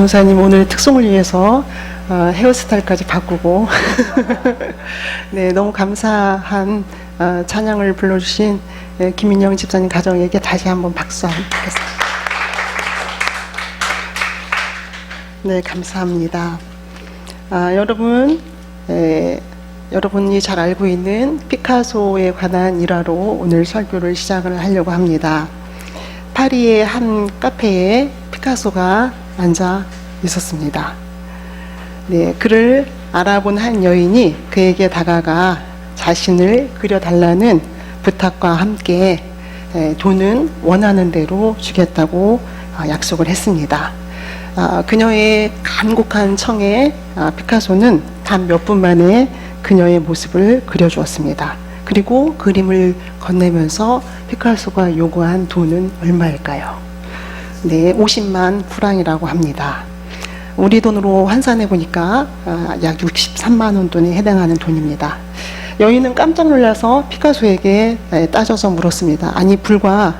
변호사님 오늘 특송을 위해서 헤어스타일까지 바꾸고 네, 너무 감사한 찬양을 불러주신 김민영 집사님 가정에게 다시 한번 박수 한번 드리겠습니다. 네, 감사합니다. 여러분, 여러분이 잘 알고 있는 피카소에 관한 일화로 오늘 설교를 시작을 하려고 합니다. 파리의 한 카페에 피카소가 앉아 있었습니다. 네, 그를 알아본 한 여인이 그에게 다가가 자신을 그려달라는 부탁과 함께 돈은 원하는 대로 주겠다고 약속을 했습니다. 그녀의 간곡한 청에 피카소는 단 몇 분 만에 그녀의 모습을 그려주었습니다. 그리고 그림을 건네면서 피카소가 요구한 돈은 얼마일까요? 네, 50만 프랑이라고 합니다. 우리 돈으로 환산해 보니까 약 63만 원 돈에 해당하는 돈입니다. 여인은 깜짝 놀라서 피카소에게 따져서 물었습니다. 아니, 불과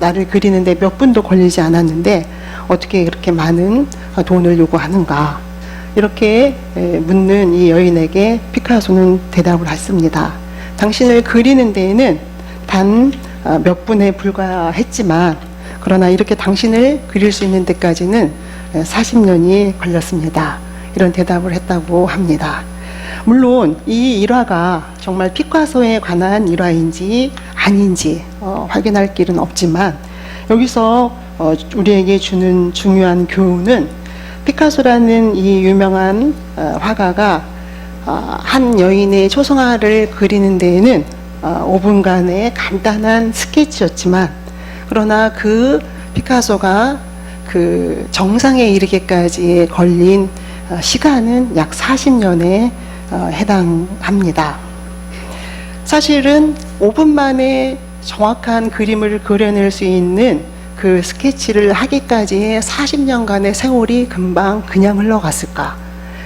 나를 그리는데 몇 분도 걸리지 않았는데 어떻게 그렇게 많은 돈을 요구하는가? 이렇게 묻는 이 여인에게 피카소는 대답을 했습니다. 당신을 그리는 데에는 단 몇 분에 불과했지만 그러나 이렇게 당신을 그릴 수 있는 데까지는 40년이 걸렸습니다. 이런 대답을 했다고 합니다. 물론 이 일화가 정말 피카소에 관한 일화인지 아닌지 확인할 길은 없지만 여기서 우리에게 주는 중요한 교훈은 피카소라는 이 유명한 화가가 한 여인의 초성화를 그리는 데에는 5분간의 간단한 스케치였지만 그러나 그 피카소가 그 정상에 이르기까지 걸린 시간은 약 40년에 해당합니다. 사실은 5분 만에 정확한 그림을 그려낼 수 있는 그 스케치를 하기까지의 40년간의 세월이 금방 그냥 흘러갔을까?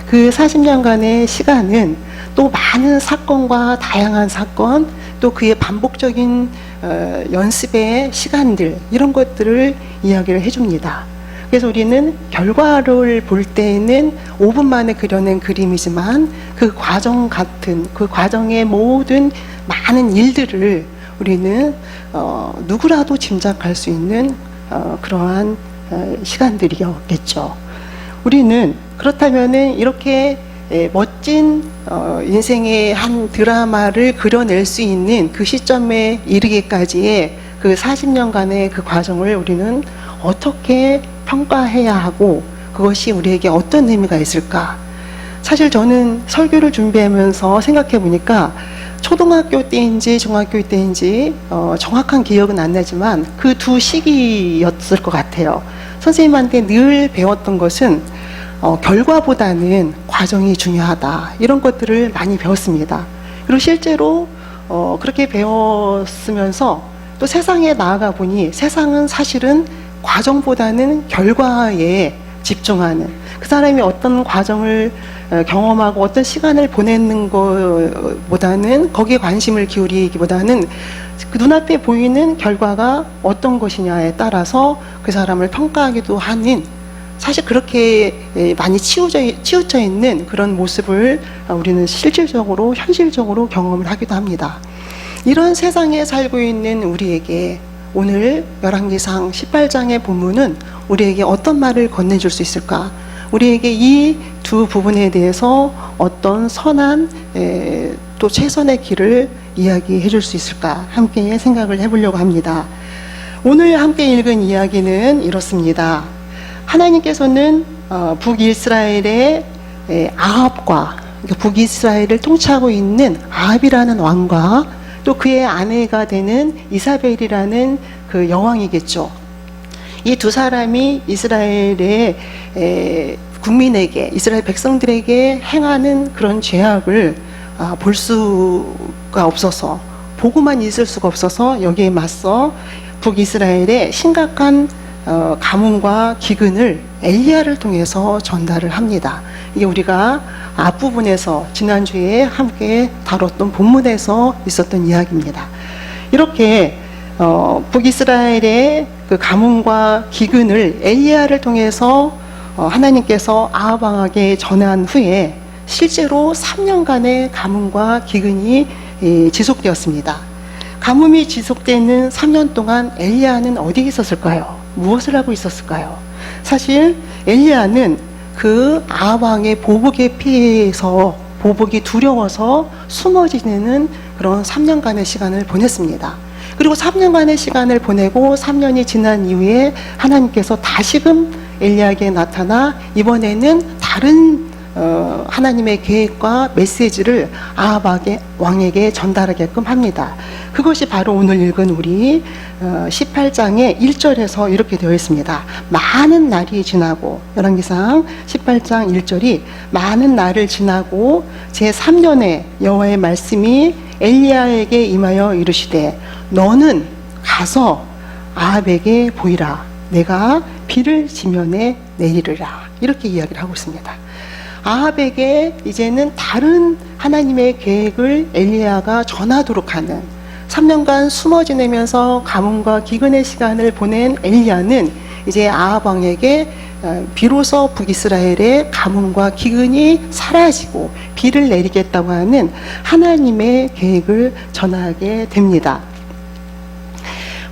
그 40년간의 시간은 또 많은 사건과 다양한 사건, 또 그의 반복적인 연습의 시간들, 이런 것들을 이야기를 해줍니다. 그래서 우리는 결과를 볼 때에는 5분 만에 그려낸 그림이지만 그 과정 같은, 그 과정의 모든 많은 일들을 우리는 누구라도 짐작할 수 있는 그러한 시간들이었겠죠. 우리는 그렇다면은 이렇게 멋진 인생의 한 드라마를 그려낼 수 있는 그 시점에 이르기까지의 그 40년간의 그 과정을 우리는 어떻게 평가해야 하고 그것이 우리에게 어떤 의미가 있을까? 사실 저는 설교를 준비하면서 생각해 보니까 초등학교 때인지 중학교 때인지 정확한 기억은 안 나지만 그 두 시기였을 것 같아요. 선생님한테 늘 배웠던 것은 결과보다는 과정이 중요하다, 이런 것들을 많이 배웠습니다. 그리고 실제로 그렇게 배웠으면서 또 세상에 나아가 보니 세상은 사실은 과정보다는 결과에 집중하는, 그 사람이 어떤 과정을 경험하고 어떤 시간을 보내는 것보다는 거기에 관심을 기울이기보다는 그 눈앞에 보이는 결과가 어떤 것이냐에 따라서 그 사람을 평가하기도 하는, 사실 그렇게 많이 치우쳐 있는 그런 모습을 우리는 실질적으로 현실적으로 경험을 하기도 합니다. 이런 세상에 살고 있는 우리에게 오늘 열왕기상 18장의 본문은 우리에게 어떤 말을 건네줄 수 있을까? 우리에게 이 두 부분에 대해서 어떤 선한 또 최선의 길을 이야기해 줄 수 있을까? 함께 생각을 해보려고 합니다. 오늘 함께 읽은 이야기는 이렇습니다. 하나님께서는 북이스라엘의 아합과, 북이스라엘을 통치하고 있는 아합이라는 왕과 또 그의 아내가 되는 이사벨이라는 그 여왕이겠죠. 이 두 사람이 이스라엘의 국민에게, 이스라엘 백성들에게 행하는 그런 죄악을 볼 수가 없어서, 보고만 있을 수가 없어서 여기에 맞서 북이스라엘의 심각한 가뭄과 기근을 엘리야를 통해서 전달을 합니다. 이게 우리가 앞부분에서 지난주에 함께 다뤘던 본문에서 있었던 이야기입니다. 이렇게 북이스라엘의 그 가뭄과 기근을 엘리야를 통해서 하나님께서 아합 왕에게 전한 후에 실제로 3년간의 가뭄과 기근이 지속되었습니다. 가뭄이 지속되는 3년 동안 엘리야는 어디에 있었을까요? 무엇을 하고 있었을까요? 사실 엘리야는 그 아합 왕의 보복에 피해서, 보복이 두려워서 숨어 지내는 그런 3년간의 시간을 보냈습니다. 그리고 3년간의 시간을 보내고 3년이 지난 이후에 하나님께서 다시금 엘리야에게 나타나 이번에는 다른 하나님의 계획과 메시지를 아합 왕에게 전달하게끔 합니다. 그것이 바로 오늘 읽은 우리 18장의 1절에서 이렇게 되어 있습니다. 많은 날이 지나고, 열왕기상 18장 1절이 많은 날을 지나고 제3년에 여호와의 말씀이 엘리야에게 임하여 이르시되 너는 가서 아합에게 보이라. 내가 비를 지면에 내리리라. 이렇게 이야기를 하고 있습니다. 아합에게 이제는 다른 하나님의 계획을 엘리야가 전하도록 하는, 3년간 숨어 지내면서 가뭄과 기근의 시간을 보낸 엘리야는 이제 아합 왕에게 비로소 북이스라엘의 가뭄과 기근이 사라지고 비를 내리겠다고 하는 하나님의 계획을 전하게 됩니다.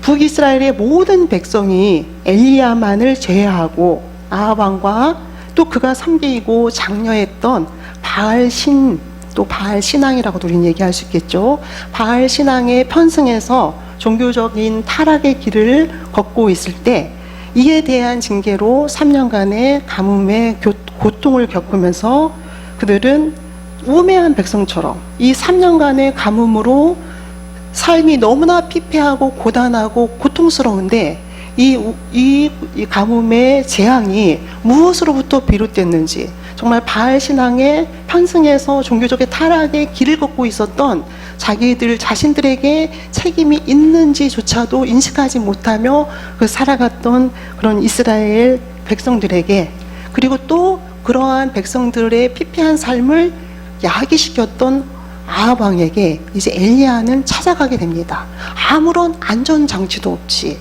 북이스라엘의 모든 백성이 엘리야만을 제외하고 아합 왕과 또 그가 섬기고 장려했던 바알신, 또 바알신앙이라고도 우리는 얘기할 수 있겠죠. 바알신앙에 편승해서 종교적인 타락의 길을 걷고 있을 때 이에 대한 징계로 3년간의 가뭄의 고통을 겪으면서 그들은 우매한 백성처럼 이 3년간의 가뭄으로 삶이 너무나 피폐하고 고단하고 고통스러운데 이 가뭄의 재앙이 무엇으로부터 비롯됐는지, 정말 바알 신앙에 편승해서 종교적인 타락의 길을 걷고 있었던 자기들 자신들에게 책임이 있는지조차도 인식하지 못하며 살아갔던 그런 이스라엘 백성들에게, 그리고 또 그러한 백성들의 피폐한 삶을 야기시켰던 아합 왕에게 이제 엘리야는 찾아가게 됩니다. 아무런 안전장치도 없이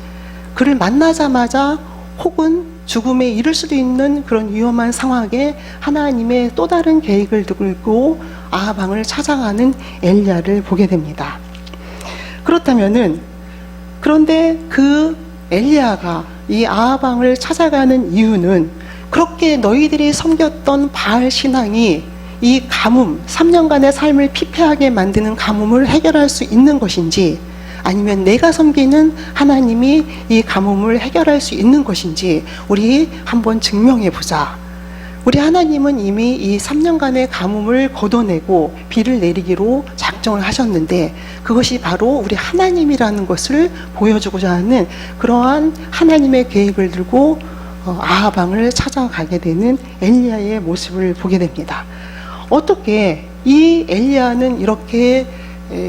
그를 만나자마자 혹은 죽음에 이를 수도 있는 그런 위험한 상황에 하나님의 또 다른 계획을 들고 아합 왕을 찾아가는 엘리야를 보게 됩니다. 그런데 그 엘리야가 이 아합 왕을 찾아가는 이유는 그렇게 너희들이 섬겼던 바알 신앙이 이 가뭄, 3년간의 삶을 피폐하게 만드는 가뭄을 해결할 수 있는 것인지, 아니면 내가 섬기는 하나님이 이 가뭄을 해결할 수 있는 것인지 우리 한번 증명해 보자. 우리 하나님은 이미 이 3년간의 가뭄을 걷어내고 비를 내리기로 작정을 하셨는데 그것이 바로 우리 하나님이라는 것을 보여주고자 하는 그러한 하나님의 계획을 들고 아합 왕을 찾아가게 되는 엘리야의 모습을 보게 됩니다. 어떻게 이 엘리야는 이렇게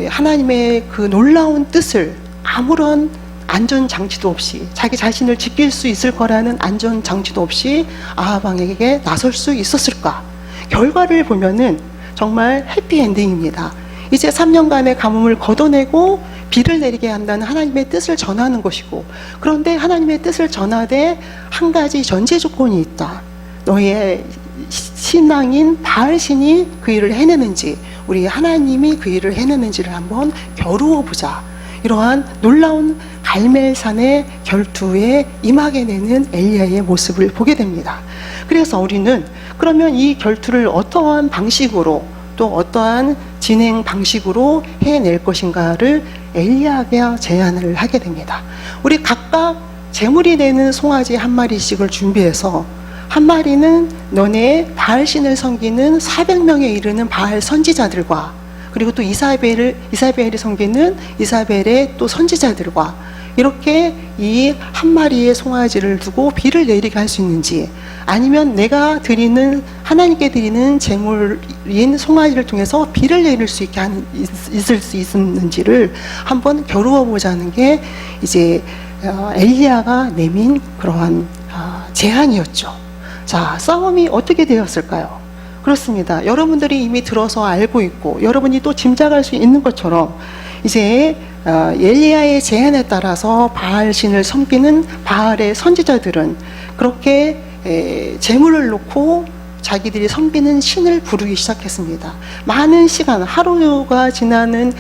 하나님의 그 놀라운 뜻을 아무런 안전장치도 없이, 자기 자신을 지킬 수 있을 거라는 안전장치도 없이 아합 왕에게 나설 수 있었을까? 결과를 보면은 정말 해피엔딩입니다. 이제 3년간의 가뭄을 걷어내고 비를 내리게 한다는 하나님의 뜻을 전하는 것이고, 그런데 하나님의 뜻을 전하되 한 가지 전제 조건이 있다. 너의 신앙인 바알신이 그 일을 해내는지, 우리 하나님이 그 일을 해내는지를 한번 겨루어 보자. 이러한 놀라운 갈멜산의 결투에 임하게 되는 엘리야의 모습을 보게 됩니다. 그래서 우리는 그러면 이 결투를 어떠한 방식으로, 또 어떠한 진행 방식으로 해낼 것인가를 엘리야가 제안을 하게 됩니다. 우리 각각 제물이 되는 송아지 한 마리씩을 준비해서, 한 마리는 너네 바알신을 섬기는 400명에 이르는 바알 선지자들과, 그리고 또 이사벨이 섬기는 이사벨의 또 선지자들과, 이렇게 이 한 마리의 송아지를 두고 비를 내리게 할 수 있는지, 아니면 내가 드리는, 하나님께 드리는 제물인 송아지를 통해서 비를 내릴 수 있을 수 있는지를 한번 겨루어 보자는 게 이제 엘리야가 내민 그러한 제안이었죠. 자, 싸움이 어떻게 되었을까요? 그렇습니다. 여러분들이 이미 들어서 알고 있고 여러분이 또 짐작할 수 있는 것처럼 이제 엘리야의 제안에 따라서 바알신을 섬기는 바알의 선지자들은 그렇게 제물을 놓고 자기들이 섬기는 신을 부르기 시작했습니다. 많은 시간, 하루가 지나는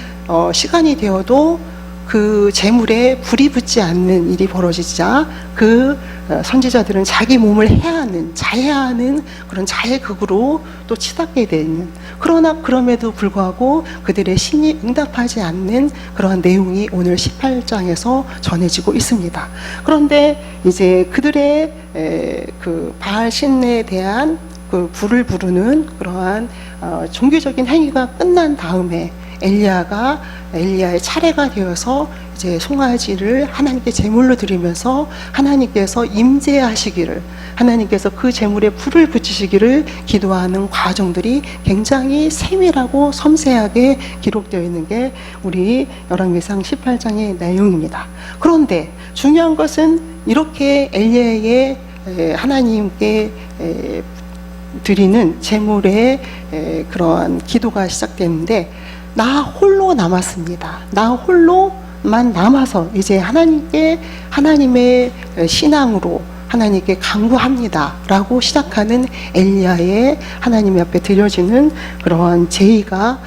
시간이 되어도 그 제물에 불이 붙지 않는 일이 벌어지자 그 선지자들은 자기 몸을 해하는, 자해하는 그런 자해극으로 또 치닫게 되는, 그러나 그럼에도 불구하고 그들의 신이 응답하지 않는 그러한 내용이 오늘 18장에서 전해지고 있습니다. 그런데 이제 그들의 그 바알 신에 대한 그 불을 부르는 그러한 종교적인 행위가 끝난 다음에 엘리야의 차례가 되어서 이제 송아지를 하나님께 제물로 드리면서 하나님께서 임재하시기를, 하나님께서 그 제물에 불을 붙이시기를 기도하는 과정들이 굉장히 세밀하고 섬세하게 기록되어 있는 게 우리 열왕기상 18장의 내용입니다. 그런데 중요한 것은 이렇게 엘리야의 하나님께 드리는 제물의 그러한 기도가 시작됐는데 나 홀로 남았습니다. 나 홀로만 남아서 이제 하나님의 신앙으로 하나님께 간구합니다 라고 시작하는 엘리야의 하나님 앞에 드려지는 그러한 제의가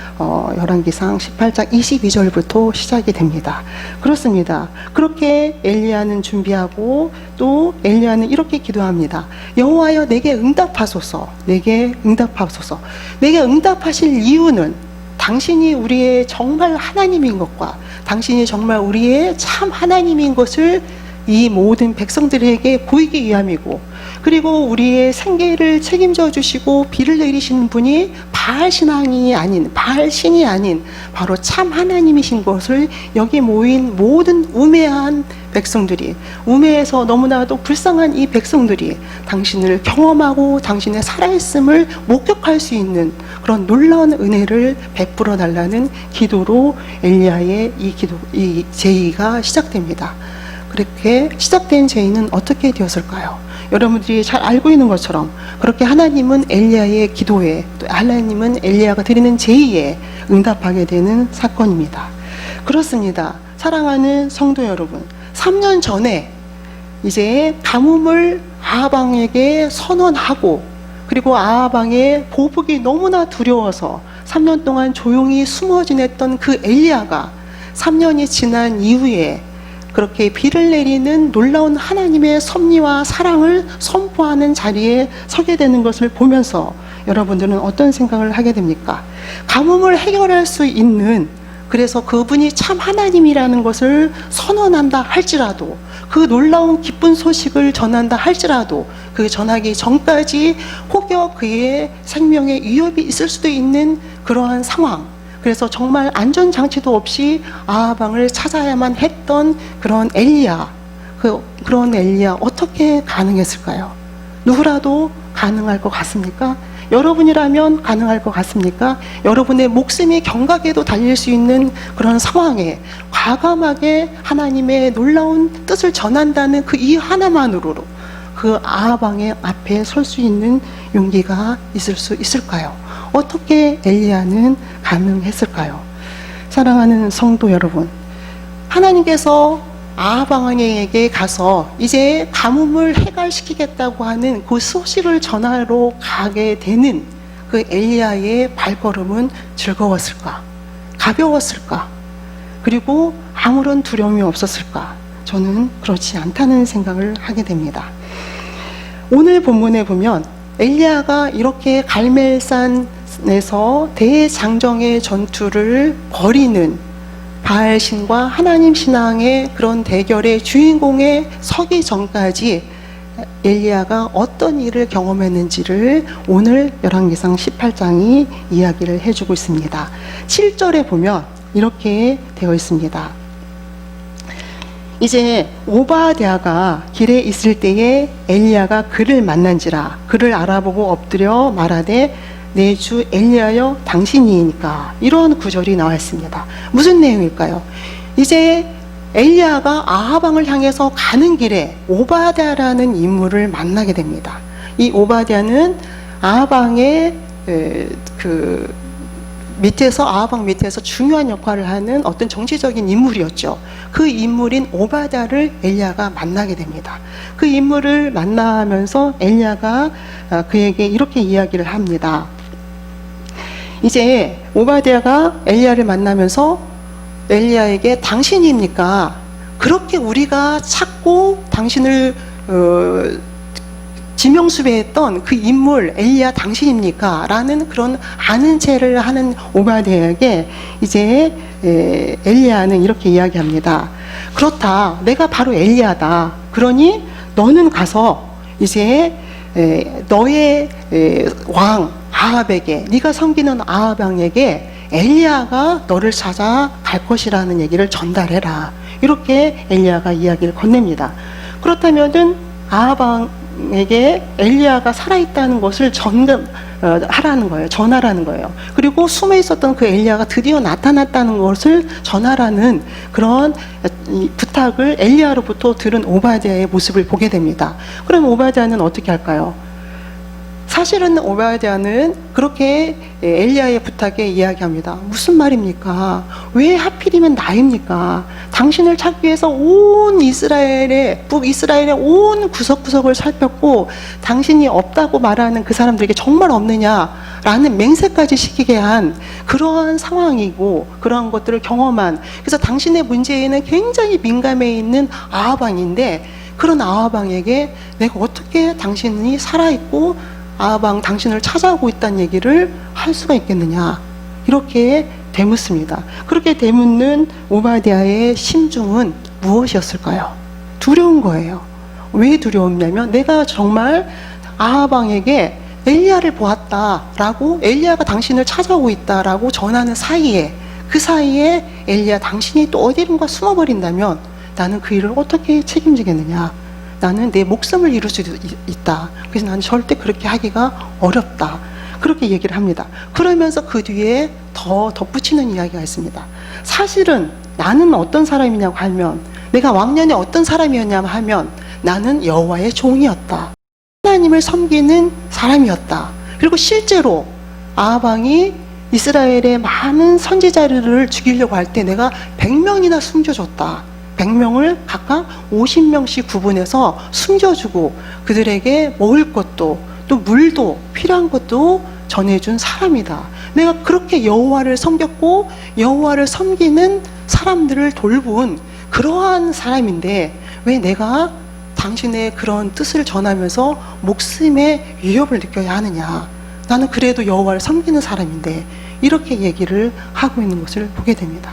열왕기상 18장 22절부터 시작이 됩니다. 그렇습니다. 그렇게 엘리야는 준비하고 또 엘리야는 이렇게 기도합니다. 여호와여 내게 응답하소서, 내게 응답하소서. 내게 응답하실 이유는 당신이 우리의 정말 하나님인 것과 당신이 정말 우리의 참 하나님인 것을 이 모든 백성들에게 보이기 위함이고, 그리고 우리의 생계를 책임져 주시고 비를 내리시는 분이 바알 신이 아닌 바로 참 하나님이신 것을 여기 모인 모든 우매한 백성들이, 우매해서 너무나도 불쌍한 이 백성들이 당신을 경험하고 당신의 살아있음을 목격할 수 있는 그런 놀라운 은혜를 베풀어 달라는 기도로 엘리야의 이 제의가 시작됩니다. 그렇게 시작된 제의는 어떻게 되었을까요? 여러분들이 잘 알고 있는 것처럼 그렇게 하나님은 엘리야의 기도에, 또 하나님은 엘리야가 드리는 제의에 응답하게 되는 사건입니다. 그렇습니다. 사랑하는 성도 여러분, 3년 전에 이제 가뭄을 아하방에게 선언하고, 그리고 아하방의 보복이 너무나 두려워서 3년 동안 조용히 숨어 지냈던 그 엘리야가 3년이 지난 이후에 그렇게 비를 내리는 놀라운 하나님의 섭리와 사랑을 선포하는 자리에 서게 되는 것을 보면서 여러분들은 어떤 생각을 하게 됩니까? 가뭄을 해결할 수 있는, 그래서 그분이 참 하나님이라는 것을 선언한다 할지라도, 그 놀라운 기쁜 소식을 전한다 할지라도 그 전하기 전까지 혹여 그의 생명에 위협이 있을 수도 있는 그러한 상황, 그래서 정말 안전장치도 없이 아하방을 찾아야만 했던 그런 엘리야, 그런 엘리야 어떻게 가능했을까요? 누구라도 가능할 것 같습니까? 여러분이라면 가능할 것 같습니까? 여러분의 목숨이 경각에도 달릴 수 있는 그런 상황에 과감하게 하나님의 놀라운 뜻을 전한다는 그 이유 하나만으로 그 아하방의 앞에 설 수 있는 용기가 있을 수 있을까요? 어떻게 엘리야는 가능했을까요? 사랑하는 성도 여러분, 하나님께서 아하방에게 가서 이제 가뭄을 해결시키겠다고 하는 그 소식을 전하러 가게 되는 그 엘리야의 발걸음은 즐거웠을까? 가벼웠을까? 그리고 아무런 두려움이 없었을까? 저는 그렇지 않다는 생각을 하게 됩니다. 오늘 본문에 보면 엘리야가 이렇게 갈멜산에서 대장정의 전투를 벌이는 바알 신과 하나님 신앙의 그런 대결의 주인공에 서기 전까지 엘리야가 어떤 일을 경험했는지를 오늘 열왕기상 18장이 이야기를 해주고 있습니다. 7절에 보면 이렇게 되어 있습니다. 이제 오바댜가 길에 있을 때에 엘리야가 그를 만난지라. 그를 알아보고 엎드려 말하되 내 주 엘리야여 당신이니까. 이런 구절이 나와 있습니다. 무슨 내용일까요? 이제 엘리야가 아하방을 향해서 가는 길에 오바댜라는 인물을 만나게 됩니다. 이 오바댜는 아하방의 그 밑에서 아하방 밑에서 중요한 역할을 하는 어떤 정치적인 인물이었죠. 그 인물인 오바댜를 엘리야가 만나게 됩니다. 그 인물을 만나면서 엘리야가 그에게 이렇게 이야기를 합니다. 이제 오바댜가 엘리야를 만나면서 엘리야에게 당신입니까? 그렇게 우리가 찾고 당신을 지명수배했던 그 인물 엘리야 당신입니까? 라는 그런 아는 체를 하는 오바댜에게 이제 엘리야는 이렇게 이야기합니다. 그렇다. 내가 바로 엘리야다. 그러니 너는 가서 이제 너의 왕 아합에게, 네가 섬기는 아합 왕에게 엘리야가 너를 찾아 갈 것이라는 얘기를 전달해라. 이렇게 엘리야가 이야기를 건넵니다. 그렇다면은 아합 왕에게 엘리야가 살아있다는 것을 하라는 거예요. 전하라는 거예요. 그리고 숨어 있었던 그 엘리야가 드디어 나타났다는 것을 전하라는 그런 부탁을 엘리야로부터 들은 오바댜의 모습을 보게 됩니다. 그럼 오바댜는 어떻게 할까요? 사실은 오바댜는 그렇게 엘리야의 부탁에 이야기합니다. 무슨 말입니까? 왜 하필이면 나입니까? 당신을 찾기 위해서 온 북이스라엘의 온 구석구석을 살폈고 당신이 없다고 말하는 그 사람들에게 정말 없느냐라는 맹세까지 시키게 한 그러한 상황이고 그러한 것들을 경험한, 그래서 당신의 문제에는 굉장히 민감해 있는 아합 왕인데 그런 아합 왕에게 내가 어떻게 당신이 살아있고 아합 왕 당신을 찾아오고 있다는 얘기를 할 수가 있겠느냐, 이렇게 되묻습니다. 그렇게 되묻는 오바댜의 심중은 무엇이었을까요? 두려운 거예요. 왜 두려웠냐면 내가 정말 아합 왕에게 엘리야를 보았다라고, 엘리야가 당신을 찾아오고 있다라고 전하는 사이에, 그 사이에 엘리야 당신이 또 어디론가 숨어버린다면 나는 그 일을 어떻게 책임지겠느냐, 나는 내 목숨을 잃을 수도 있다. 그래서 나는 절대 그렇게 하기가 어렵다. 그렇게 얘기를 합니다. 그러면서 그 뒤에 더 덧붙이는 이야기가 있습니다. 사실은 나는 어떤 사람이냐고 하면, 내가 왕년에 어떤 사람이었냐고 하면 나는 여호와의 종이었다. 하나님을 섬기는 사람이었다. 그리고 실제로 아합 왕이 이스라엘의 많은 선지자들을 죽이려고 할 때 내가 100명이나 숨겨줬다. 100명을 각각 50명씩 구분해서 숨겨주고 그들에게 먹을 것도 또 물도 필요한 것도 전해준 사람이다. 내가 그렇게 여호와를 섬겼고 여호와를 섬기는 사람들을 돌본 그러한 사람인데 왜 내가 당신의 그런 뜻을 전하면서 목숨의 위협을 느껴야 하느냐. 나는 그래도 여호와를 섬기는 사람인데, 이렇게 얘기를 하고 있는 것을 보게 됩니다.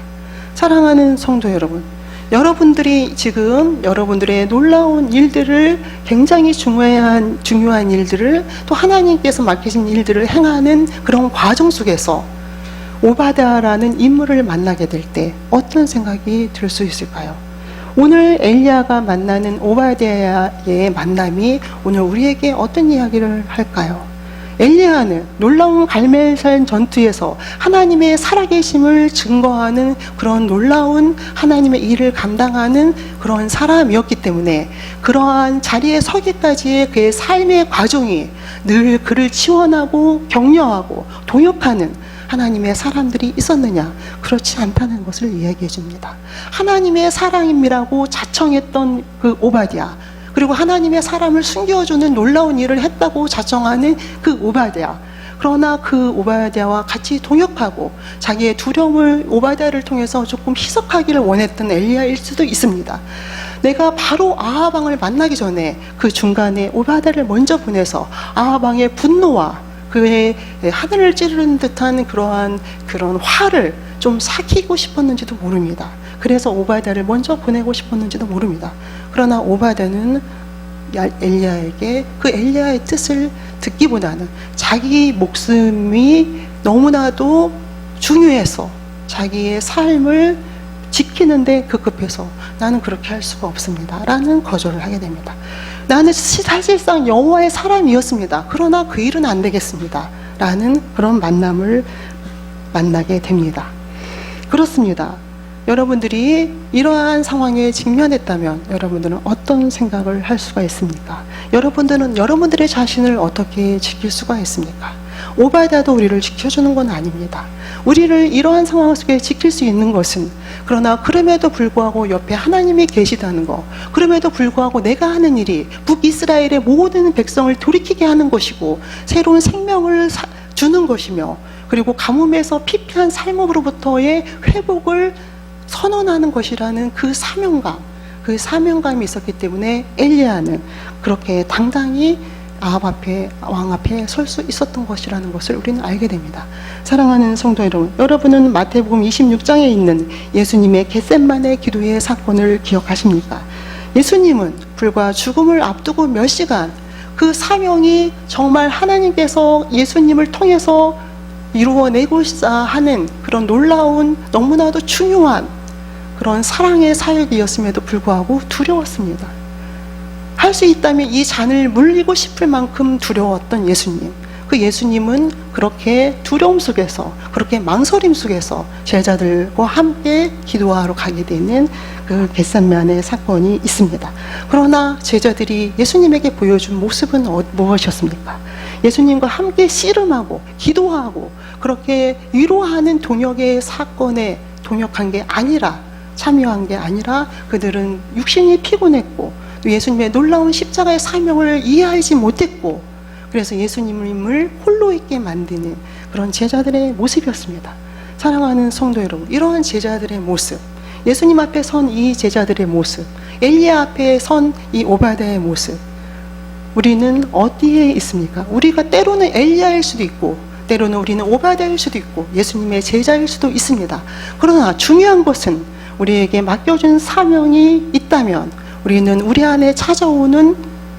사랑하는 성도 여러분, 여러분들이 지금 여러분들의 놀라운 일들을, 굉장히 중요한 일들을, 또 하나님께서 맡기신 일들을 행하는 그런 과정 속에서 오바댜라는 인물을 만나게 될 때 어떤 생각이 들 수 있을까요? 오늘 엘리야가 만나는 오바댜의 만남이 오늘 우리에게 어떤 이야기를 할까요? 엘리야는 놀라운 갈멜산 전투에서 하나님의 살아계심을 증거하는 그런 놀라운 하나님의 일을 감당하는 그런 사람이었기 때문에 그러한 자리에 서기까지의 그의 삶의 과정이 늘 그를 지원하고 격려하고 동역하는 하나님의 사람들이 있었느냐? 그렇지 않다는 것을 이야기해 줍니다. 하나님의 사람이라고 자청했던 그 오바댜, 그리고 하나님의 사람을 숨겨주는 놀라운 일을 했다고 자청하는 그 오바댜, 그러나 그 오바댜와 같이 동역하고 자기의 두려움을 오바댜를 통해서 조금 희석하기를 원했던 엘리야일 수도 있습니다. 내가 바로 아합 왕을 만나기 전에 그 중간에 오바댜를 먼저 보내서 아합 왕의 분노와 그의 하늘을 찌르는 듯한 그런 화를 좀 삭히고 싶었는지도 모릅니다. 그래서 오바댜를 먼저 보내고 싶었는지도 모릅니다. 그러나 오바댜는 엘리야에게 그 엘리야의 뜻을 듣기보다는 자기 목숨이 너무나도 중요해서 자기의 삶을 지키는데 급급해서 나는 그렇게 할 수가 없습니다 라는 거절을 하게 됩니다. 나는 사실상 여호와의 사람이었습니다. 그러나 그 일은 안 되겠습니다 라는 그런 만남을 만나게 됩니다. 그렇습니다. 여러분들이 이러한 상황에 직면했다면 여러분들은 어떤 생각을 할 수가 있습니까? 여러분들은 여러분들의 자신을 어떻게 지킬 수가 있습니까? 오바댜도 우리를 지켜주는 건 아닙니다. 우리를 이러한 상황 속에 지킬 수 있는 것은, 그러나 그럼에도 불구하고 옆에 하나님이 계시다는 것, 그럼에도 불구하고 내가 하는 일이 북이스라엘의 모든 백성을 돌이키게 하는 것이고 새로운 생명을 주는 것이며, 그리고 가뭄에서 피폐한 삶으로부터의 회복을 선언하는 것이라는 그 사명감이 있었기 때문에 엘리야는 그렇게 당당히 아합 앞에, 왕 앞에 설 수 있었던 것이라는 것을 우리는 알게 됩니다. 사랑하는 성도 여러분, 여러분은 마태복음 26장에 있는 예수님의 겟셋마네 기도의 사건을 기억하십니까? 예수님은 불과 죽음을 앞두고 몇 시간, 그 사명이 정말 하나님께서 예수님을 통해서 이루어내고자 하는 그런 놀라운, 너무나도 중요한 그런 사랑의 사역이었음에도 불구하고 두려웠습니다. 할 수 있다면 이 잔을 물리고 싶을 만큼 두려웠던 예수님. 그 예수님은 그렇게 두려움 속에서, 그렇게 망설임 속에서 제자들과 함께 기도하러 가게 되는 그 겟셋마네 사건이 있습니다. 그러나 제자들이 예수님에게 보여준 모습은 무엇이었습니까? 예수님과 함께 씨름하고 기도하고 그렇게 위로하는 동역의 사건에 동역한 게 아니라, 참여한 게 아니라 그들은 육신이 피곤했고 예수님의 놀라운 십자가의 사명을 이해하지 못했고, 그래서 예수님을 홀로 있게 만드는 그런 제자들의 모습이었습니다. 사랑하는 성도 여러분, 이러한 제자들의 모습, 예수님 앞에 선 이 제자들의 모습, 엘리야 앞에 선 이 오바댜의 모습, 우리는 어디에 있습니까? 우리가 때로는 엘리야일 수도 있고 때로는 우리는 오바댜일 수도 있고 예수님의 제자일 수도 있습니다. 그러나 중요한 것은 우리에게 맡겨준 사명이 있다면 우리는 우리 안에 찾아오는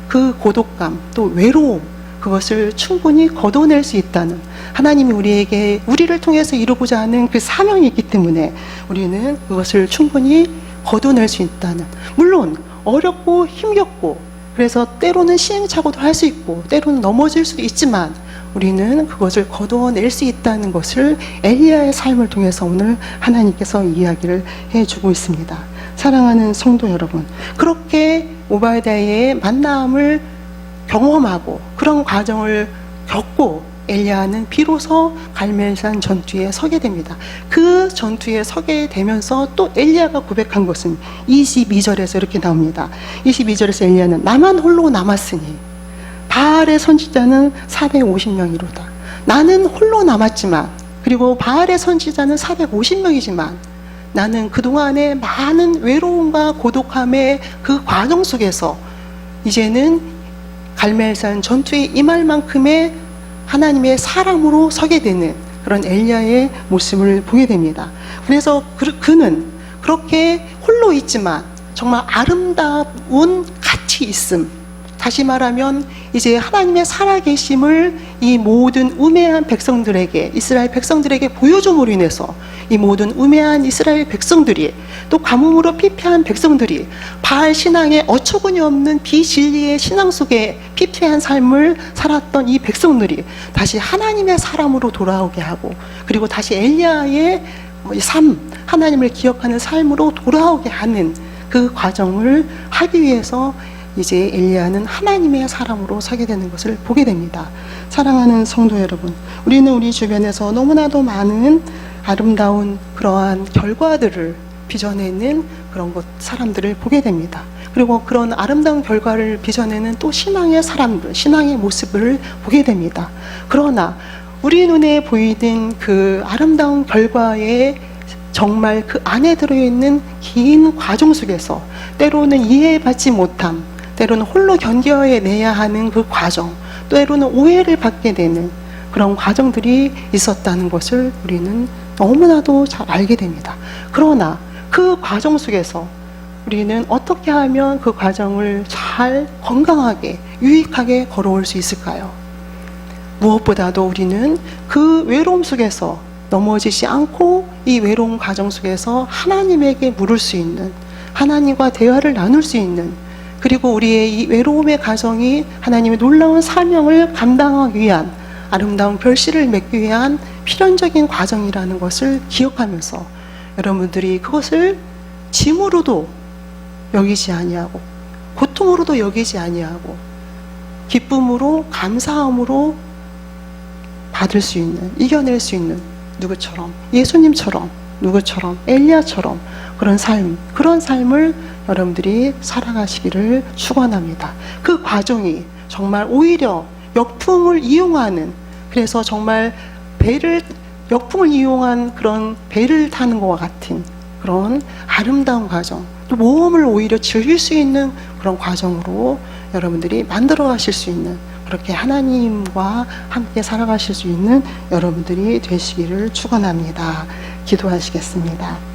그 고독감, 또 외로움, 그것을 충분히 걷어낼 수 있다는, 하나님이 우리를 통해서 이루고자 하는 그 사명이 있기 때문에 우리는 그것을 충분히 걷어낼 수 있다는, 물론 어렵고 힘겹고 그래서 때로는 시행착오도 할 수 있고 때로는 넘어질 수도 있지만 우리는 그것을 거두어낼 수 있다는 것을 엘리야의 삶을 통해서 오늘 하나님께서 이야기를 해주고 있습니다. 사랑하는 성도 여러분, 그렇게 오바댜의 만남을 경험하고 그런 과정을 겪고 엘리야는 비로소 갈멜산 전투에 서게 됩니다. 그 전투에 서게 되면서 또 엘리야가 고백한 것은 22절에서 이렇게 나옵니다. 22절에서 엘리야는 나만 홀로 남았으니 바알의 선지자는 450명이로다. 나는 홀로 남았지만, 그리고 바알의 선지자는 450명이지만 나는 그동안의 많은 외로움과 고독함의 그 과정 속에서 이제는 갈멜산 전투에 임할 만큼의 하나님의 사람으로 서게 되는 그런 엘리야의 모습을 보게 됩니다. 그래서 그는 그렇게 홀로 있지만 정말 아름다운 가치 있음, 다시 말하면 이제 하나님의 살아계심을 이 모든 우매한 백성들에게, 이스라엘 백성들에게 보여줌으로 인해서 이 모든 우매한 이스라엘 백성들이, 또 가뭄으로 피폐한 백성들이, 바알 신앙에 어처구니 없는 비진리의 신앙 속에 피폐한 삶을 살았던 이 백성들이 다시 하나님의 사람으로 돌아오게 하고, 그리고 다시 엘리야의 삶, 하나님을 기억하는 삶으로 돌아오게 하는 그 과정을 하기 위해서 이제 엘리야는 하나님의 사람으로 서게 되는 것을 보게 됩니다. 사랑하는 성도 여러분, 우리는 우리 주변에서 너무나도 많은 아름다운 그러한 결과들을 빚어내는 그런 사람들을 보게 됩니다. 그리고 그런 아름다운 결과를 빚어내는 또 신앙의 사람들, 신앙의 모습을 보게 됩니다. 그러나 우리 눈에 보이는 그 아름다운 결과에 정말 그 안에 들어있는 긴 과정 속에서 때로는 이해받지 못함, 때로는 홀로 견뎌내야 하는 그 과정, 때로는 오해를 받게 되는 그런 과정들이 있었다는 것을 우리는 너무나도 잘 알게 됩니다. 그러나 그 과정 속에서 우리는 어떻게 하면 그 과정을 잘 건강하게 유익하게 걸어올 수 있을까요? 무엇보다도 우리는 그 외로움 속에서 넘어지지 않고 이 외로운 과정 속에서 하나님에게 물을 수 있는, 하나님과 대화를 나눌 수 있는, 그리고 우리의 이 외로움의 과정이 하나님의 놀라운 사명을 감당하기 위한 아름다운 결실을 맺기 위한 필연적인 과정이라는 것을 기억하면서 여러분들이 그것을 짐으로도 여기지 아니하고 고통으로도 여기지 아니하고 기쁨으로, 감사함으로 받을 수 있는, 이겨낼 수 있는, 누구처럼, 예수님처럼, 누구처럼, 엘리야처럼 그런 삶을 여러분들이 살아가시기를 축원합니다. 그 과정이 정말 오히려 역풍을 이용하는, 그래서 정말 역풍을 이용한 그런 배를 타는 것과 같은 그런 아름다운 과정, 또 모험을 오히려 즐길 수 있는 그런 과정으로 여러분들이 만들어 가실 수 있는, 그렇게 하나님과 함께 살아가실 수 있는 여러분들이 되시기를 축원합니다. 기도하시겠습니다.